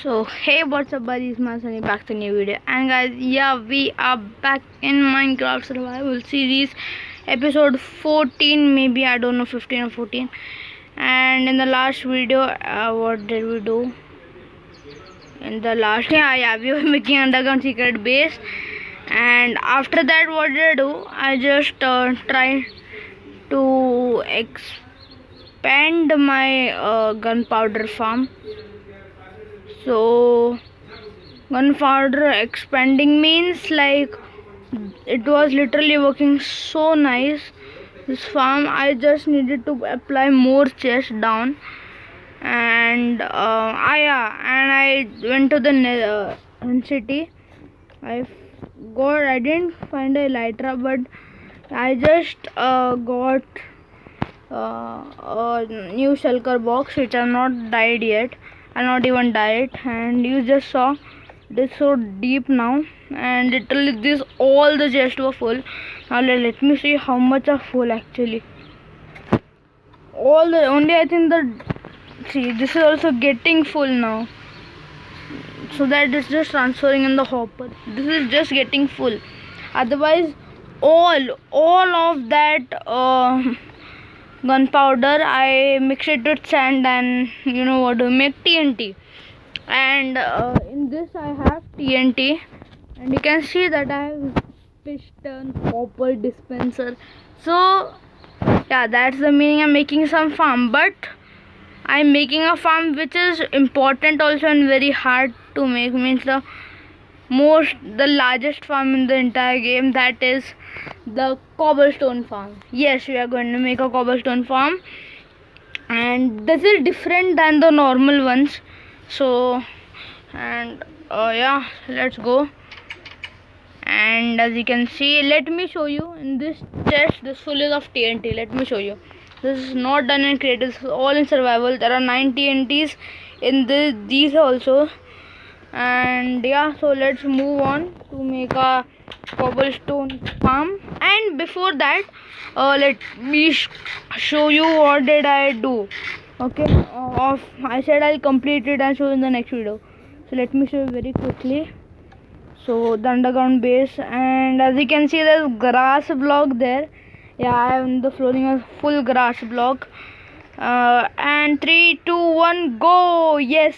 So hey, what's up buddies, my Sunny back to new video. And guys, yeah, we are back in Minecraft survival series episode 14, maybe, I don't know, 15 or 14. And in the last video, what did we do? In the last, yeah, we were making underground secret base. And after that, what did I do? I just tried to expand my gunpowder farm. So gunpowder expanding means like it was literally working so nice, this farm. I just needed to apply more chests down, and I went to the city. I didn't find a elytra, but I just got a new shulker box which are not dyed yet. I'm not even died, and you just saw it is so deep now, and literally this all the chests were full. Now let me see how much are full actually. All the only I think see, this is also getting full now, so that it's just transferring in the hopper. This is just getting full. Otherwise, all of that gunpowder, I mix it with sand, and you know what, to make TNT. And in this I have TNT, and you can see that I have piston, copper dispenser. So yeah, that's the meaning. I'm making some farm, but I'm making a farm which is important also and very hard to make. Means the largest farm in the entire game, that is the cobblestone farm. Yes, we are going to make a cobblestone farm, and this is different than the normal ones. So, and yeah, let's go. And as you can see, let me show you in this chest. This full is of TNT. Let me show you. This is not done in creative. This is all in survival. There are 9 TNTs in these also. And yeah, so let's move on to make a cobblestone farm. And before that, let me show you what did I do. Okay, I said I'll complete it and show in the next video. So let me show you very quickly. So the underground base, and as you can see, there's grass block there. Yeah, I am the flooring a full grass block. And 3, 2, 1, go! Yes.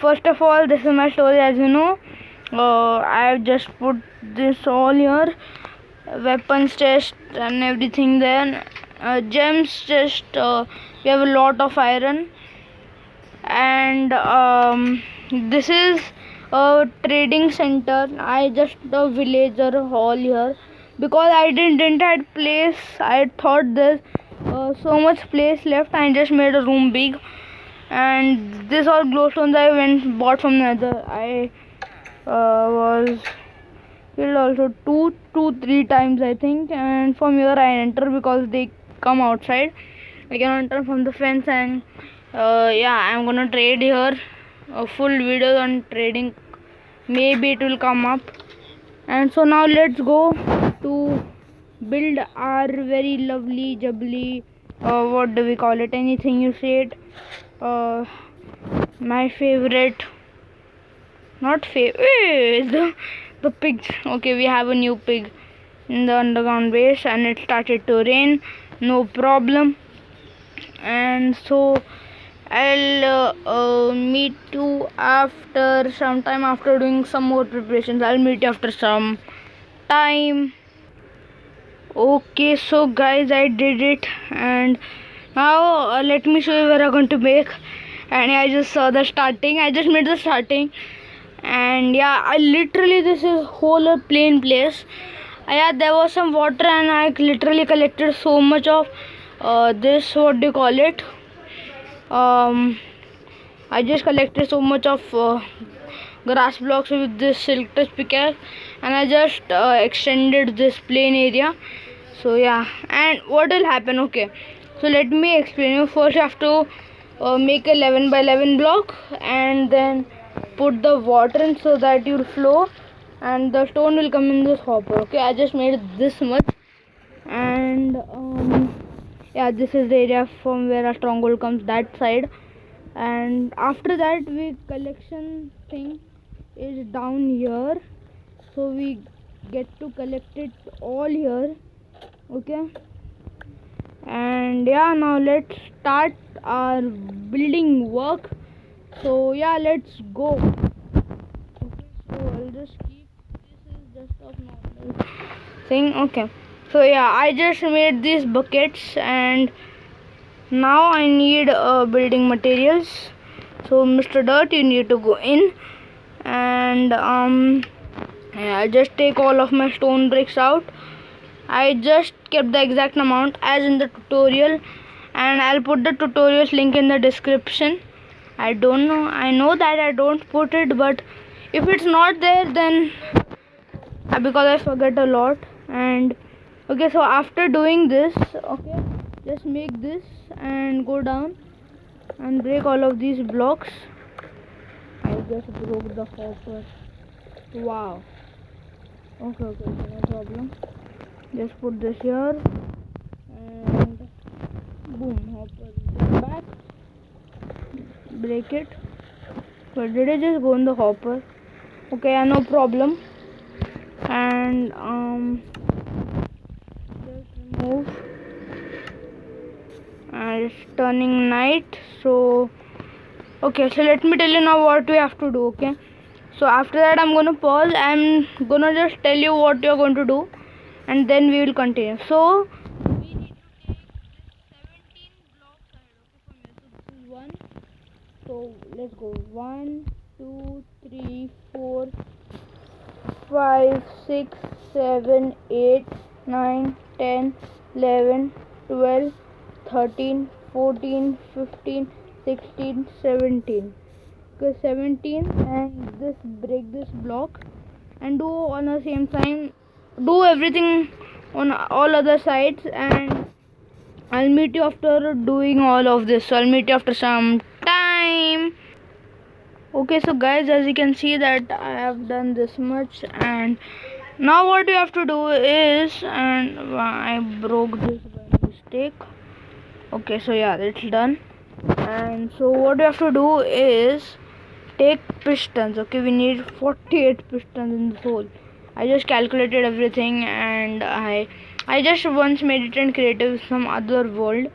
First of all, this is my storage. As you know, I have just put this all here, weapons chest and everything there. Gems chest, we have a lot of iron, and this is a trading center. I just a villager hall here because I didn't have place. I thought there's so much place left. I just made a room big. And this all glowstones I bought from Nether. I was killed also 3 times I think, and from here I enter because they come outside. I can enter from the fence, and yeah, I'm gonna trade here. A full video on trading, maybe it will come up. And so now let's go to build our very lovely jubbly, what do we call it, anything you say it. My favorite, not favorite, the pigs. Okay, we have a new pig in the underground base, and it started to rain, no problem. And so I'll meet you after some time, after doing some more preparations. I'll meet you after some time. Okay, so guys, I did it, and now let me show you where I'm going to make. And I just saw the starting. I just made the starting, and yeah, I literally, this is whole plain place. Yeah, there was some water, and I literally collected so much of this, what do you call it, I just collected so much of grass blocks with this silk touch pickaxe, and I just extended this plain area. So yeah, and what will happen, okay, so let me explain you. First you have to make a 11 by 11 block, and then put the water in so that it will flow, and the stone will come in this hopper. Okay, I just made this much. And yeah, this is the area from where our stronghold comes, that side. and after that we collection thing is down here, so we get to collect it all here. Okay, and yeah, now let's start our building work. So yeah, let's go. Okay, so I'll just keep this is just a normal thing. Okay, so yeah, I just made these buckets, and now I need building materials. So Mr. Dirt, you need to go in, and yeah, I just take all of my stone bricks out. I just kept the exact amount as in the tutorial, and I'll put the tutorials link in the description. I don't know, I know that I don't put it, but if it's not there, then because I forget a lot. And okay, so after doing this, okay, just make this and go down and break all of these blocks. I just broke the hopper. Wow. Okay, so no problem. Just put this here and boom, hopper is back. Break it. But did it just go in the hopper? Okay, yeah, no problem. And just remove. And it's turning night. So okay, so let me tell you now what we have to do. Okay, so after that I'm gonna pause. I'm gonna just tell you what you're going to do, and then we will continue. So we need to take this 17 blocks ahead. Okay, from here. So this is one. So let's go. 1, 2, 3, 4, 5, 6, 7, 8, 9, 10, 11, 12, 13, 14, 15, 16, 17. Okay, 17, and this break this block and do on the same time. Do everything on all other sides, and I'll meet you after doing all of this. So I'll meet you after some time. Okay, so guys, as you can see that I have done this much, and now what you have to do is, and I broke this by mistake. Okay, so yeah, it's done. And so what you have to do is take pistons. Okay, we need 48 pistons in this hole. I just calculated everything, and I just once made it in creative some other world,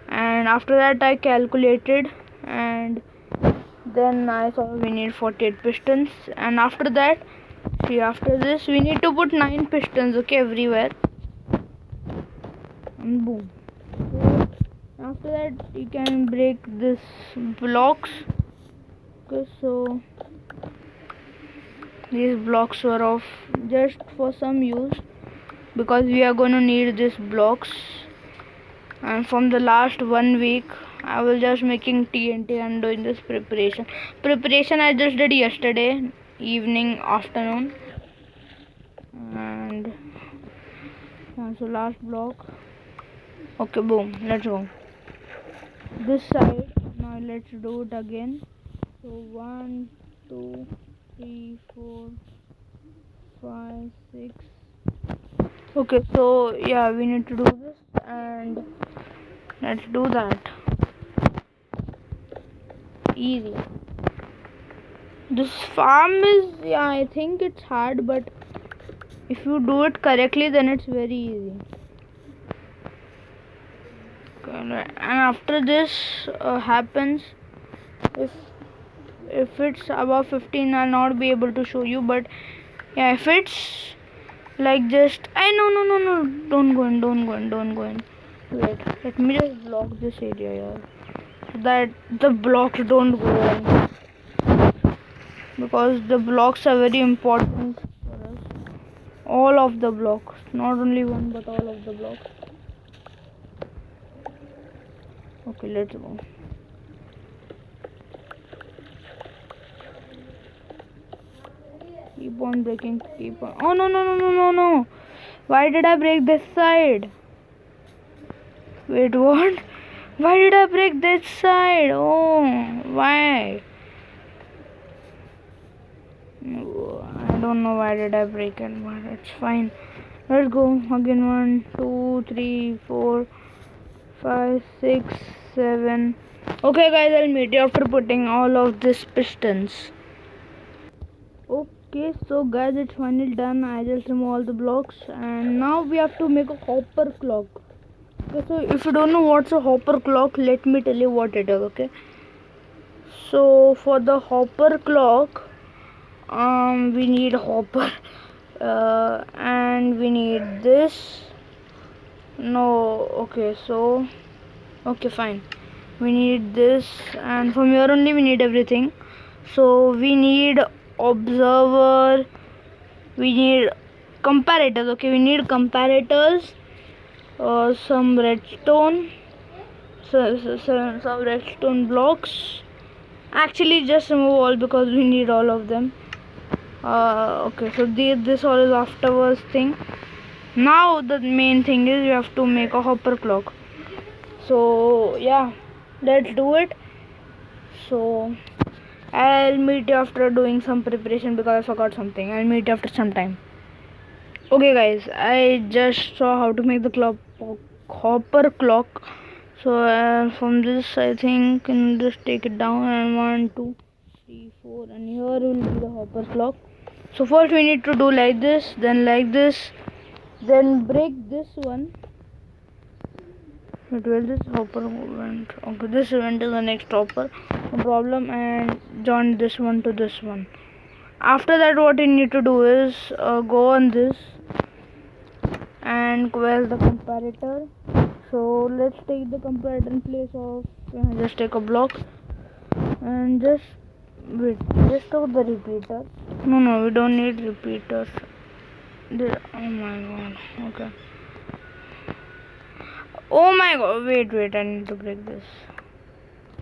and after that I calculated, and then I saw we need 48 pistons. And after that, see, after this we need to put 9 pistons, okay, everywhere, and boom. So after that you can break this blocks. Okay, so these blocks were of just for some use, because we are going to need these blocks. And from the last 1 week I was just making TNT and doing this preparation I just did yesterday evening, afternoon. And so last block. Okay, boom, let's go this side. Now let's do it again. So 1, 2, 3, 4, 5, 6. Okay, so yeah, we need to do this, and let's do that. Easy. This farm is, yeah, I think it's hard, but if you do it correctly, then it's very easy. Okay, and after this happens, if it's above 15, I'll not be able to show you, but yeah, if it's like just no, don't go in. Wait, let me just block this area here so that the blocks don't go in, because the blocks are very important for us. All of the blocks, not only one, but all of the blocks. Okay, let's go. Keep on breaking, keep on. Oh no. Why did I break this side? Wait, what? Why did I break this side? Oh, why? I don't know why did I break it, but it's fine. Let's go again. 1, 2, 3, 4, 5, 6, 7, Okay guys, I'll meet you after putting all of these pistons. Okay, so guys, it's finally done. I just remove all the blocks and now we have to make a hopper clock. Okay, so if you don't know what's a hopper clock, let me tell you what it is. Okay, so for the hopper clock, we need hopper and we need this. No, okay, so okay, fine. We need this, and from here only we need everything. So we need observer, we need comparators. Okay, we need comparators, some redstone, some redstone blocks. Actually, just remove all because we need all of them. Okay, so this all is afterwards thing. Now the main thing is you have to make a hopper clock. So yeah, let's do it. So I'll meet you after doing some preparation because I forgot something. I'll meet you after some time. Okay guys, I just saw how to make the hopper clock. So from this I think you can just take it down and 1, 2, 3, 4 and here will be the hopper clock. So first we need to do like this, then like this, then break this one. Wait, will this hopper event? Okay, this event is the next hopper, no problem, and join this one to this one. After that, what you need to do is go on this and quell the comparator. So let's take the comparator in place of just take a block and just wait. Just take the repeater. No, we don't need repeaters. Oh my god. Okay. Oh my god, wait, I need to break this.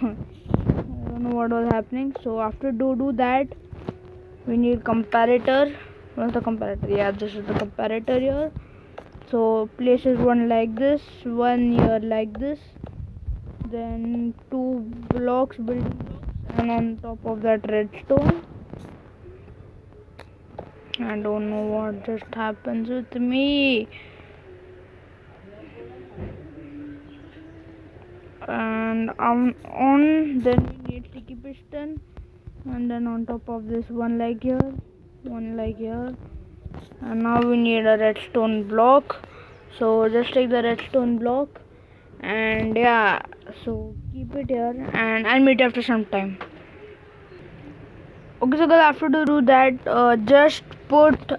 I don't know what was happening. So after do that, we need comparator. What's the comparator? Yeah, this is the comparator here. So places one like this, one here like this, then 2 blocks, building blocks, and on top of that redstone. I don't know what just happens with me. And on then we need sticky piston, and then on top of this one like here, and now we need a redstone block. So just take the redstone block and yeah, so keep it here and I'll meet after some time. Okay, so guys, after to do that, just put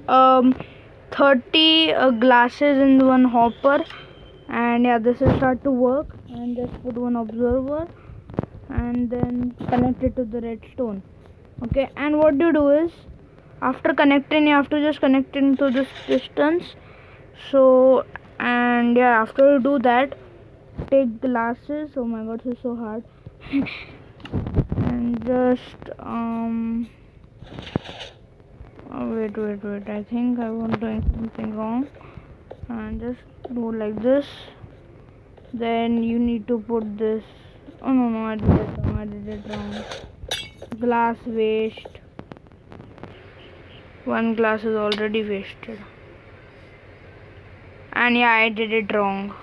30 glasses in one hopper, and yeah, this will start to work. And just put one observer and then connect it to the redstone. Okay, and what you do is after connecting, you have to just connect into this pistons. So and yeah, after you do that, take glasses. Oh my god, this is so hard. And just wait, I think I was doing something wrong. And just do like this. Then you need to put this. Oh no, I did it wrong. Glass waste. One glass is already wasted. And yeah, I did it wrong.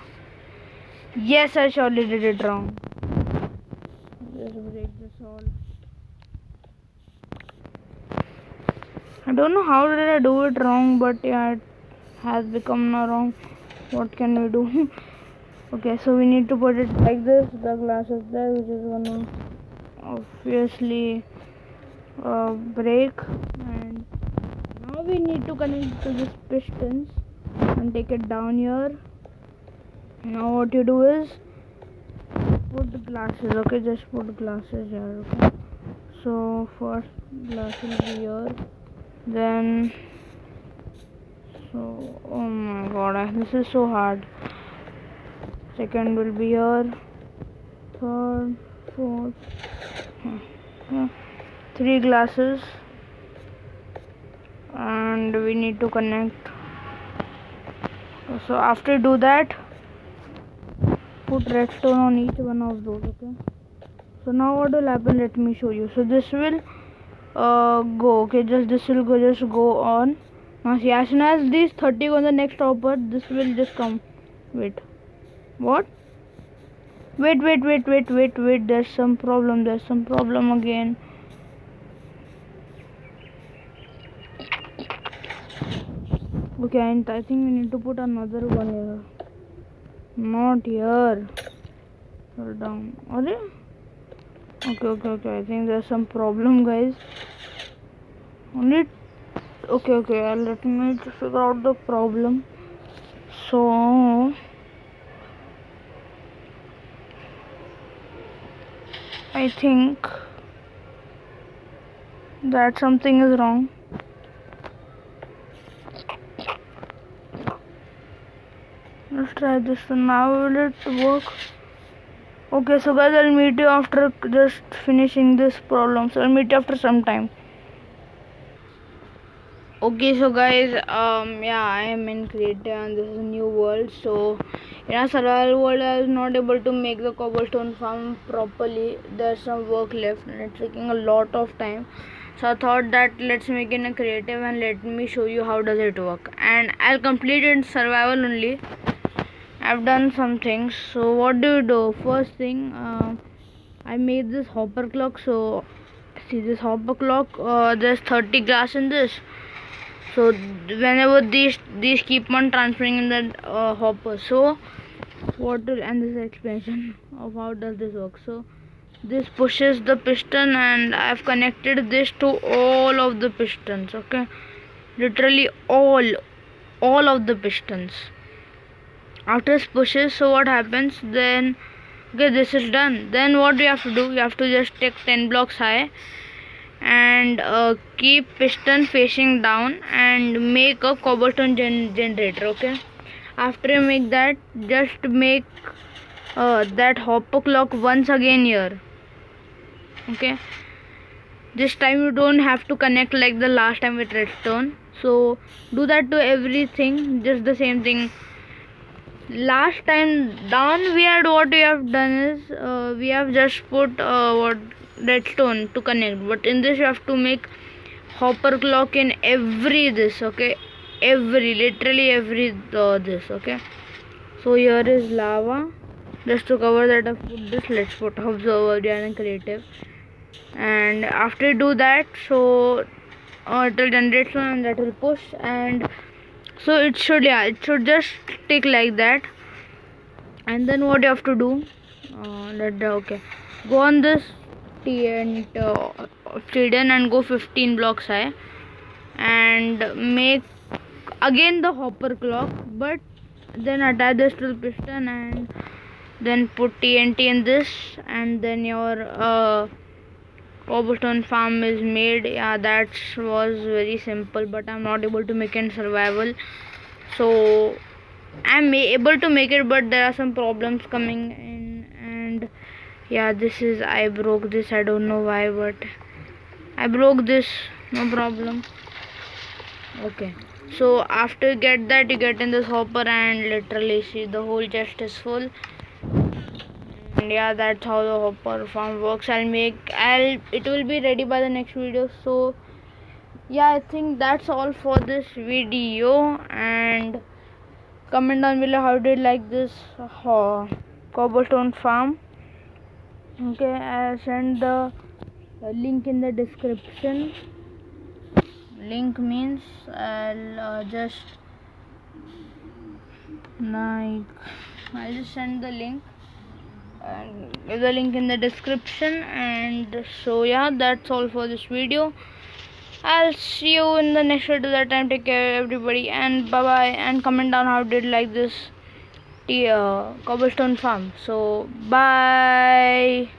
Yes, I surely did it wrong. Just break this all. I don't know how did I do it wrong, but yeah, it has become now wrong. What can we do? Okay, so we need to put it like this. The glass is there, which is gonna obviously break. And now we need to connect to this pistons and take it down here. Now what you do is put the glasses. Okay, just put glasses here. Okay, so first glass will be here, then so oh my god, this is so hard. Second will be here, third, fourth, 3 glasses, and we need to connect. So after do that, put redstone on each one of those. Okay, so now what will happen, let me show you. So this will go. Okay, this will just go on. Now see, as soon as these 30 go on the next hopper, this will just come. Wait, what? Wait. There's some problem again. Okay, and I think we need to put another one here. Not here. Hold down. Okay. I think there's some problem, guys. Only. Okay. Let me figure out the problem. So I think that something is wrong. Let's try this. So now will it work? Okay, so guys, I'll meet you after just finishing this problem. So I'll meet you after some time. Okay, so guys, yeah, I am in creative and this is a new world. So in our survival world, I was not able to make the cobblestone farm properly. There's some work left and it's taking a lot of time. So I thought that let's make it in a creative and let me show you how does it work. And I'll complete it in survival only. I've done some things. So what do? First thing, I made this hopper clock. So see this hopper clock, there's 30 glass in this. So whenever these keep on transferring in the hopper, so what will, and this is explanation of how does this work. So this pushes the piston and I've connected this to all of the pistons. Okay, literally all of the pistons. After this pushes, so what happens then? Okay, this is done. Then what do you have to do? You have to just take 10 blocks high and keep piston facing down and make a cobblestone generator. Okay, after you make that, just make that hopper clock once again here. Okay, this time you don't have to connect like the last time with redstone. So do that to everything, just the same thing. Last time down we had, what we have done is we have just put redstone to connect, but in this you have to make hopper clock in every this. Okay, literally every this. Okay, so here is lava. Just to cover that I've put this. Let's put observer and creative, and after you do that, so it will generate one and that will push, and so it should just stick like that. And then what you have to do, okay, go on this and hidden and go 15 blocks high and make again the hopper clock, but then attach this to the piston and then put TNT in this, and then your cobblestone farm is made. Yeah, that was very simple, but I'm not able to make it in survival. So I'm able to make it, but there are some problems coming in. And yeah, this is, I broke this. I don't know why, but I broke this. No problem. Okay, so after you get that, you get in this hopper and literally see the whole chest is full. And yeah, that's how the hopper farm works. It will be ready by the next video. So yeah, I think that's all for this video, and comment down below how do you like this cobblestone farm. Okay, I'll send the link in the description. Link means I'll just send the link and give the link in the description. And so yeah, that's all for this video. I'll see you in the next video. That time, take care everybody, and bye bye, and comment down how did you like this cobblestone farm. So bye.